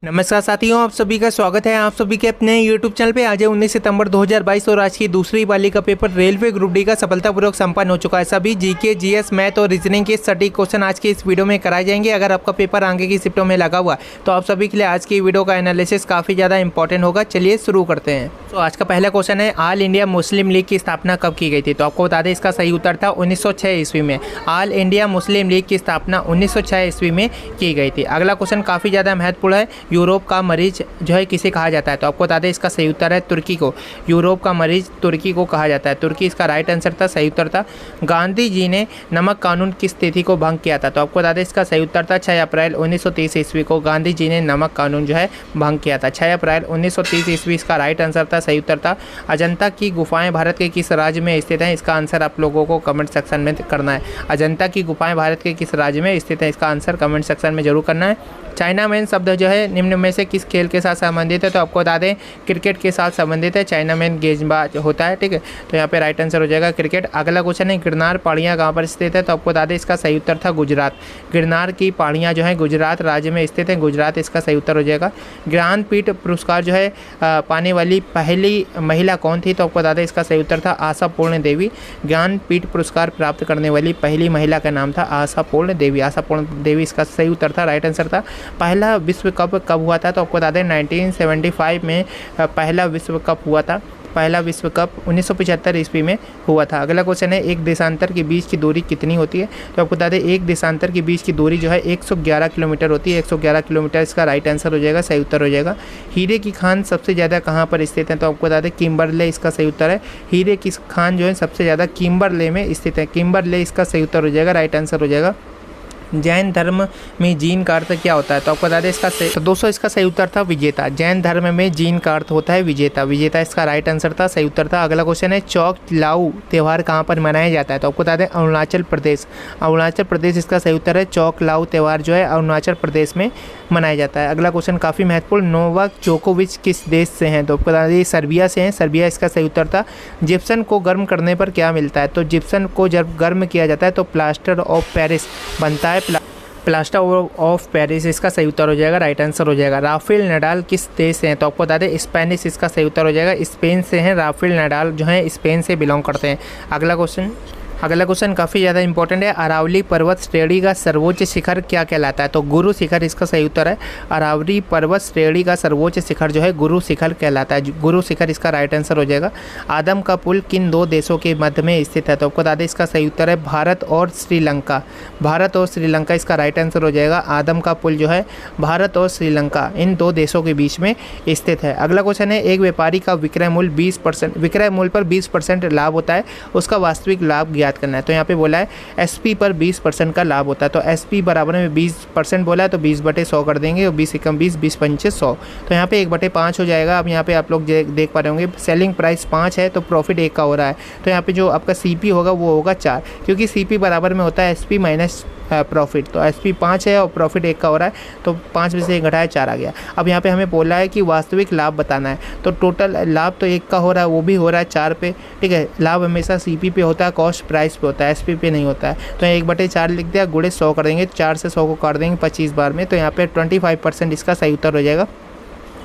नमस्कार साथियों, आप सभी का स्वागत है आप सभी के अपने YouTube चैनल पे। आज है 19 सितंबर 2022 और आज की दूसरी वाली का पेपर रेलवे ग्रुप डी का सफलतापूर्वक संपन्न हो चुका है। सभी जीके, जीएस, मैथ और रीजनिंग के सटीक क्वेश्चन आज की इस वीडियो में कराए जाएंगे। अगर आपका पेपर आगे की शिफ्टों में लगा हुआ तो आप सभी के लिए आज की वीडियो का एनालिसिस काफ़ी ज़्यादा इंपॉर्टेंट होगा। चलिए शुरू करते हैं। तो आज का पहला क्वेश्चन है, ऑल इंडिया मुस्लिम लीग की स्थापना कब की गई थी? तो आपको बता दें इसका सही उत्तर था 1906 ईस्वी में। ऑल इंडिया मुस्लिम लीग की स्थापना 1906 ईस्वी में की गई थी। अगला क्वेश्चन काफ़ी ज़्यादा महत्वपूर्ण है, यूरोप का मरीज जो है किसे कहा जाता है? तो आपको बता दें इसका सही उत्तर है तुर्की को। यूरोप का मरीज तुर्की को कहा जाता है। तुर्की इसका राइट आंसर था, सही उत्तर था। गांधी जी ने नमक कानून किस तिथि को भंग किया था? तो आपको बता दें इसका सही उत्तर था 6 अप्रैल 1930 ईस्वी को गांधी जी ने नमक कानून जो है भंग किया था। 6 अप्रैल 1930 ईस्वी इसका राइट आंसर था, सही उत्तर था। अजंता की गुफाएं भारत के किस राज्य में स्थित हैं? इसका आंसर आप लोगों को कमेंट सेक्शन में करना है। अजंता की गुफाएं भारत के किस राज्य में स्थित है? इसका आंसर कमेंट सेक्शन में जरूर करना है। चाइना मैन शब्द जो है निम्न में से किस खेल के साथ संबंधित है? तो आपको बता दें क्रिकेट के साथ संबंधित है। चाइना मैन गेंदबाज होता है, ठीक है। तो यहाँ पे राइट आंसर हो जाएगा क्रिकेट। अगला क्वेश्चन है, गिरनार पहाड़ियाँ कहाँ पर स्थित है? तो आपको बता दें इसका सही उत्तर था गुजरात। गिरनार की पहाड़ियाँ जो है गुजरात राज्य में स्थित है। गुजरात इसका सही उत्तर हो जाएगा। ज्ञानपीठ पुरस्कार जो है पाने वाली पहली महिला कौन थी? तो आपको बता दें इसका सही उत्तर था आशा पूर्ण देवी। ज्ञानपीठ पुरस्कार प्राप्त करने वाली पहली महिला का नाम था आशा पूर्ण देवी। आशा पूर्ण देवी इसका सही उत्तर था, राइट आंसर था। पहला विश्व कप कब हुआ था? तो आपको बता दें 1975 में पहला विश्व कप हुआ था। पहला विश्व कप 1975 ईस्वी में हुआ था। अगला क्वेश्चन है, एक देशांतर के बीच की दूरी कितनी होती है? तो आपको बता दें एक देशांतर के बीच की दूरी जो है 111 किलोमीटर होती है। 111 किलोमीटर इसका राइट आंसर हो जाएगा, सही उत्तर हो जाएगा। हीरे की खान सबसे ज़्यादा कहाँ पर स्थित है? तो आपको बता दें किम्बरले इसका सही उत्तर है। हीरे की खान जो है सबसे ज़्यादा किम्बरले में स्थित है। किम्बरले इसका सही उत्तर हो जाएगा, राइट आंसर हो जाएगा। जैन धर्म में जीन का अर्थ क्या होता है? तो आपको बता दें इसका सही, तो दोस्तों इसका सही उत्तर था विजेता। जैन धर्म में जीन का अर्थ होता है विजेता। विजेता इसका राइट आंसर था, सही उत्तर था। अगला क्वेश्चन है, चौक लाऊ त्यौहार कहाँ पर मनाया जाता है? तो आपको बता दें अरुणाचल प्रदेश। अरुणाचल प्रदेश इसका सही उत्तर है। चौक लाऊ त्यौहार जो है अरुणाचल प्रदेश में मनाया जाता है। अगला क्वेश्चन काफ़ी महत्वपूर्ण, नोवाक जोकोविच किस देश से हैं? तो आपको बता दें सर्बिया से हैं। सर्बिया इसका सही उत्तर था। जिप्सन को गर्म करने पर क्या मिलता है? तो जिप्सन को जब गर्म किया जाता है तो प्लास्टर ऑफ पेरिस बनता है। प्लास्टर ऑफ पेरिस इसका सही उत्तर हो जाएगा, राइट आंसर हो जाएगा। राफेल नडाल किस देश से हैं? तो आपको बता दें स्पेनिश इसका सही उत्तर हो जाएगा। स्पेन से हैं राफेल नडाल जो है स्पेन से बिलोंग करते हैं। अगला क्वेश्चन काफ़ी ज़्यादा इंपॉर्टेंट है, अरावली पर्वत श्रेणी का सर्वोच्च शिखर क्या कहलाता है? तो गुरु शिखर इसका सही उत्तर है। अरावली पर्वत श्रेणी का सर्वोच्च शिखर जो है गुरु शिखर कहलाता है। गुरु शिखर इसका राइट आंसर हो जाएगा। आदम का पुल किन दो देशों के मध्य में स्थित है? तो आपको बता दें इसका सही उत्तर है भारत और श्रीलंका। भारत और श्रीलंका इसका राइट आंसर हो जाएगा। आदम का पुल जो है भारत और श्रीलंका इन दो देशों के बीच में स्थित है। अगला क्वेश्चन है, एक व्यापारी का विक्रय मूल्य 20% विक्रय मूल्य पर 20% लाभ होता है, उसका वास्तविक लाभ ज्ञात करना है। तो यहाँ पे बोला है एसपी पर 20% का लाभ होता है। तो एसपी बराबर में 20% बोला है तो 20/100 कर देंगे और 20 एकम 20, 20×5 100। तो यहाँ पे 1/5 हो जाएगा। अब यहाँ पे आप लोग देख पा रहे होंगे सेलिंग प्राइस 5 है तो प्रॉफिट 1 का हो रहा है। तो यहाँ पे जो आपका सीपी होगा वो होगा 4, क्योंकि सीपी बराबर में होता है एसपी माइनस प्रॉफिट। तो एसपी 5 है और प्रॉफिट 1 का हो रहा है तो 5 में से 1 घटाया 4 आ गया। अब यहाँ पे हमें बोला है कि वास्तविक लाभ बताना है। तो टोटल लाभ तो 1 का हो रहा है, वो भी हो रहा है 4 पे, ठीक है। लाभ हमेशा सीपी पे होता है, कॉस्ट प्राइस पे होता है, एसपी पे नहीं होता है। तो 1/4 लिख दिया, गुणे 100 कर देंगे, 4 से 100 को काट देंगे 25 बार में। तो यहाँ पे 25% इसका सही उत्तर हो जाएगा।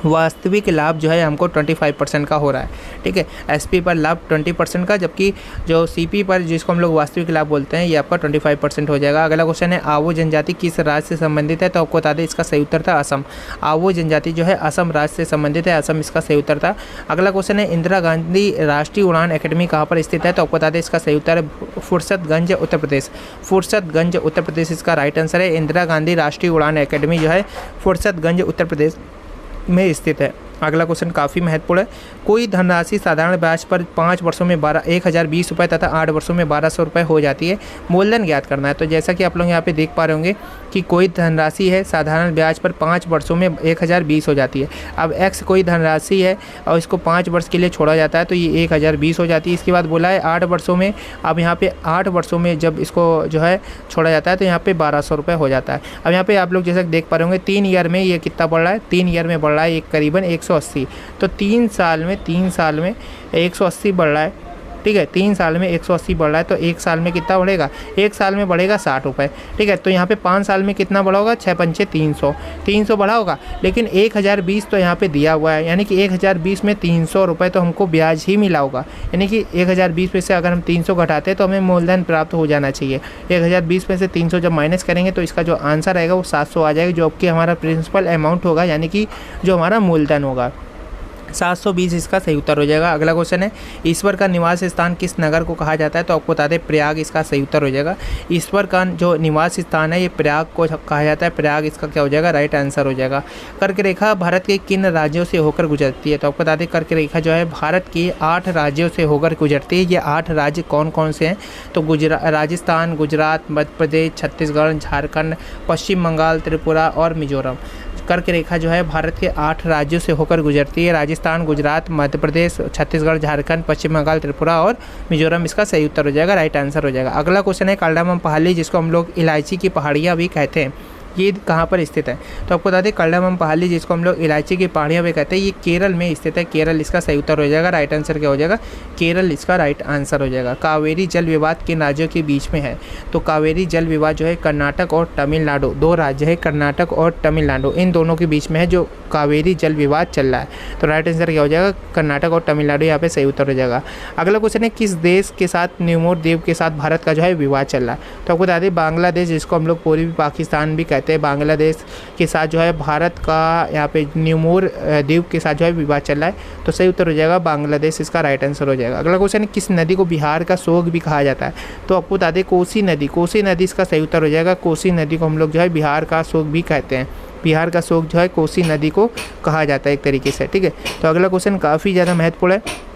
वास्तविक लाभ जो है हमको 25% का हो रहा है, ठीक है। एसपी पर लाभ 20% का, जबकि जो सीपी पर जिसको हम लोग वास्तविक लाभ बोलते हैं ये आपका 25% हो जाएगा। अगला क्वेश्चन है, आवो जनजाति किस राज्य से संबंधित है? तो आपको बता दें इसका सही उत्तर था असम। आवो जनजाति जो है असम राज्य से संबंधित है, असम इसका सही उत्तर था। अगला क्वेश्चन है, इंदिरा गांधी राष्ट्रीय उड़ान अकेडमी कहाँ पर स्थित है? तो आपको बता दें इसका सही उत्तर है फुर्सतगंज उत्तर प्रदेश। फुर्सतगंज उत्तर प्रदेश इसका राइट आंसर है। इंदिरा गांधी राष्ट्रीय उड़ान अकेडमी जो है फुर्सतगंज उत्तर प्रदेश में स्थित है। अगला क्वेश्चन काफ़ी महत्वपूर्ण है, कोई धनराशि साधारण ब्याज पर 5 वर्षों में 1020 रुपये तथा 8 वर्षों में 1200 रुपये हो जाती है, मूलधन ज्ञात करना है। तो जैसा कि आप लोग यहाँ पे देख पा रहे होंगे कि कोई धनराशि है साधारण ब्याज पर 5 वर्षों में 1020 हो जाती है। अब एक्स कोई धनराशि है और इसको 5 वर्ष के लिए छोड़ा जाता है तो ये 1020 हो जाती है। इसके बाद बोला है 8 वर्षों में, अब यहाँ पे 8 वर्षों में जब इसको जो है छोड़ा जाता है तो यहाँ पे 1200 रुपये हो जाता है। अब यहाँ पे आप लोग जैसा देख पा रहे होंगे 3 ईयर में ये कितना बढ़ रहा है? 3 ईयर में बढ़ रहा है करीबन 180। तो 3 साल में 180 बढ़ रहा है। ठीक है। 3 साल में 180 बढ़ रहा है तो 1 साल में कितना बढ़ेगा, 1 साल में बढ़ेगा 60 रुपये, ठीक है। तो यहाँ पे 5 साल में कितना बढ़ा होगा, 6 पंचे 300 बढ़ा होगा। लेकिन 1020 तो यहाँ पे दिया हुआ है, यानी कि 1020 में 300 रुपये तो हमको ब्याज ही मिला होगा। यानी कि 1020 में से अगर हम 300 घटाते हैं तो हमें मूलधन प्राप्त हो जाना चाहिए। 1020 में से 300 जब माइनस करेंगे तो इसका जो आंसर आएगा वो 700 आ जाएगा, जो कि हमारा प्रिंसिपल अमाउंट होगा, यानी कि जो हमारा मूलधन होगा। 720 इसका सही उत्तर हो जाएगा। अगला क्वेश्चन है, ईश्वर का निवास स्थान किस नगर को कहा जाता है? तो आपको बता दें प्रयाग इसका सही उत्तर हो जाएगा। ईश्वर का जो निवास स्थान है ये प्रयाग को कहा जाता है, प्रयाग इसका क्या हो जाएगा, राइट आंसर हो जाएगा। कर्क रेखा भारत के किन राज्यों से होकर गुजरती है? तो आपको बता दें कर्क रेखा जो है भारत के 8 राज्यों से होकर गुजरती है। ये 8 राज्य कौन कौन से हैं? तो राजस्थान, गुजरात, मध्य प्रदेश, छत्तीसगढ़, झारखंड, पश्चिम बंगाल, त्रिपुरा और मिजोरम। कर्क रेखा जो है भारत के 8 राज्यों से होकर गुजरती है। राजस्थान, गुजरात, मध्य प्रदेश, छत्तीसगढ़, झारखंड, पश्चिम बंगाल, त्रिपुरा और मिजोरम इसका सही उत्तर हो जाएगा, राइट आंसर हो जाएगा। अगला क्वेश्चन है, कार्डामम पहाड़ी जिसको हम लोग इलायची की पहाड़ियाँ भी कहते हैं, ये कहाँ पर स्थित है? तो आपको बता दें कार्डामम पहाड़ी जिसको हम लोग इलायची की पहाड़ियाँ भी कहते हैं, ये केरल में स्थित है। केरल इसका सही उत्तर हो जाएगा, राइट आंसर क्या हो जाएगा, केरल इसका राइट आंसर हो जाएगा। कावेरी जल विवाद किन राज्यों के बीच में है? तो कावेरी जल विवाद जो है कर्नाटक और तमिलनाडु, 2 राज्य है कर्नाटक और तमिलनाडु, इन दोनों के बीच में है जो कावेरी जल विवाद चल रहा है। तो राइट आंसर क्या हो जाएगा, कर्नाटक और तमिलनाडु, यहाँ पे सही उत्तर हो जाएगा। अगला क्वेश्चन है, किस देश के साथ न्यूमोर द्वीप के साथ भारत का जो है विवाद चल रहा है? तो आपको बता दें बांग्लादेश जिसको हम लोग पूर्वी पाकिस्तान भी कहते हैं, बांग्लादेश के साथ जो है भारत का यहाँ पे न्यूमोर द्वीप के साथ जो है विवाद चल रहा है। तो सही उत्तर हो जाएगा बांग्लादेश, इसका राइट आंसर हो जाएगा। अगला क्वेश्चन है, किस नदी को बिहार का शोक भी कहा जाता है? तो आपको बता दें कोसी नदी, कोसी नदी इसका सही उत्तर हो जाएगा। कोसी नदी को हम लोग जो है बिहार का शोक भी कहते हैं। बिहार का शोक जो है कोसी नदी को कहा जाता है एक तरीके से, ठीक है। तो अगला क्वेश्चन काफ़ी ज़्यादा महत्वपूर्ण है,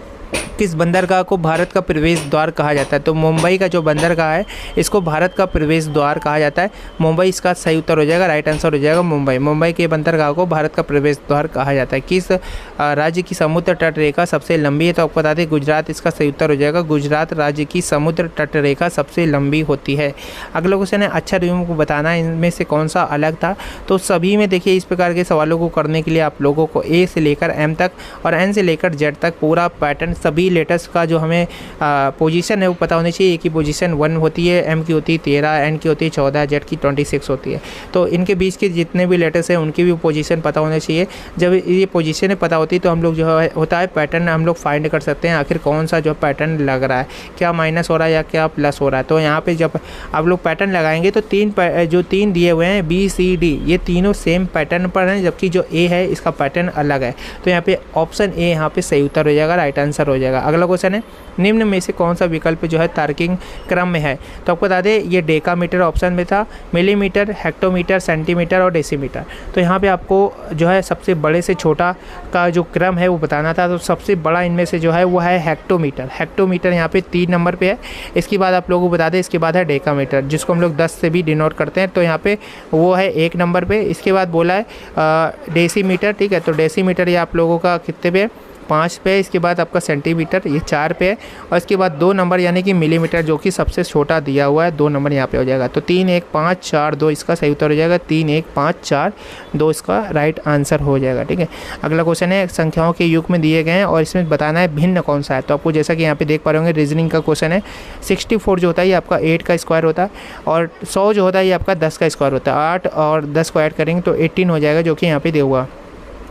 किस बंदरगाह को भारत का प्रवेश द्वार कहा जाता है? तो मुंबई का जो बंदरगाह है इसको भारत का प्रवेश द्वार कहा जाता है। मुंबई इसका सही उत्तर हो जाएगा, राइट आंसर हो जाएगा मुंबई। मुंबई के बंदरगाह को भारत का प्रवेश द्वार कहा जाता है। किस राज्य की समुद्र तट रेखा सबसे लंबी है? तो आपको बता दें गुजरात इसका सही उत्तर हो जाएगा। गुजरात राज्य की समुद्र तट रेखा सबसे लंबी होती है। अगला क्वेश्चन है, अच्छा रिव्यू को बताना इनमें से कौन सा अलग था? तो सभी में देखिए इस प्रकार के सवालों को करने के लिए आप लोगों को ए से लेकर एम तक और एन से लेकर जेड तक पूरा पैटर्न, सभी लेटर्स का जो हमें पोजीशन है वो पता होनी चाहिए। ए की पोजीशन 1 होती है, एम की होती है 13, एन की होती है 14, जेड की 26 होती है। तो इनके बीच के जितने भी लेटर्स हैं उनकी भी पोजीशन पता होनी चाहिए। जब ये पोजीशन पता होती है तो हम लोग जो है होता है पैटर्न हम लोग फाइंड कर सकते हैं आखिर कौन सा जो पैटर्न लग रहा है, क्या माइनस हो रहा है या क्या प्लस हो रहा है। तो यहाँ पे जब आप लोग पैटर्न लगाएंगे तो तीन दिए हुए हैं बी सी डी, ये तीनों सेम पैटर्न पर हैं, जबकि जो ए है इसका पैटर्न अलग है। तो यहाँ पे ऑप्शन ए यहाँ पे सही उत्तर हो जाएगा, राइट आंसर हो जाएगा। अगला क्वेश्चन है, निम्न में से कौन सा विकल्प जो है तार्किक क्रम में है? तो आपको बता दें ये डेकामीटर ऑप्शन में था, मिलीमीटर, हेक्टोमीटर, सेंटीमीटर और डेसीमीटर। तो यहाँ पे आपको जो है सबसे बड़े से छोटा का जो क्रम है वो बताना था। तो सबसे बड़ा इनमें से जो है वो है हेक्टोमीटर। हेक्टोमीटर यहाँ पे 3 नंबर पे है। इसके बाद आप लोगों को बता दें इसके बाद है डेकामीटर जिसको हम लोग 10 से भी डिनोट करते हैं, तो यहाँ पे वो है 1 नंबर पे। इसके बाद बोला है डेसीमीटर, ठीक है। तो डेसीमीटर ये आप लोगों का कितने पे है, 5 पे। इसके बाद आपका सेंटीमीटर ये 4 पे है और इसके बाद 2 नंबर यानी कि मिलीमीटर जो कि सबसे छोटा दिया हुआ है, 2 नंबर यहाँ पे हो जाएगा। तो 3, 1, 5, 4, 2 इसका सही उत्तर हो जाएगा। 3, 1, 5, 4, 2 इसका राइट आंसर हो जाएगा, ठीक है। अगला क्वेश्चन है, संख्याओं के युग में दिए गए हैं और इसमें बताना है भिन्न कौन सा है। तो आपको जैसा कि यहाँ पे देख पा रहे होंगे रीजनिंग का क्वेश्चन है। 64 जो होता है ये आपका 8 का स्क्वायर होता है और 100 जो होता है ये आपका 10 का स्क्वायर होता है। 8 और 10 को ऐड करेंगे तो 18 हो जाएगा, जो कि यहाँ पे दिया हुआ।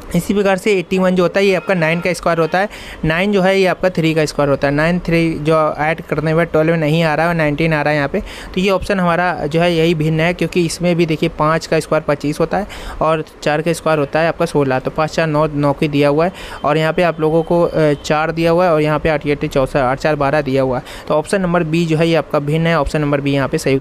इसी प्रकार से 81 जो होता है ये आपका 9 का स्क्वायर होता है। 9 जो है ये आपका 3 का स्क्वायर होता है। 9 3 जो ऐड करने में 12 नहीं आ रहा है और 19 आ रहा है यहाँ पे। तो ये ऑप्शन हमारा जो है यही भिन्न है, क्योंकि इसमें भी देखिए 5 का स्क्वायर 25 होता है और 4 का स्क्वायर होता है आपका 16। तो 5 4 9 की दिया हुआ है और यहाँ पे आप लोगों को 4 दिया हुआ है और यहाँ पे 8 8 14 8 4 12 दिया हुआ है। तो ऑप्शन नंबर बी जो है ये आपका भिन्न है। ऑप्शन नंबर बी यहाँ पे सही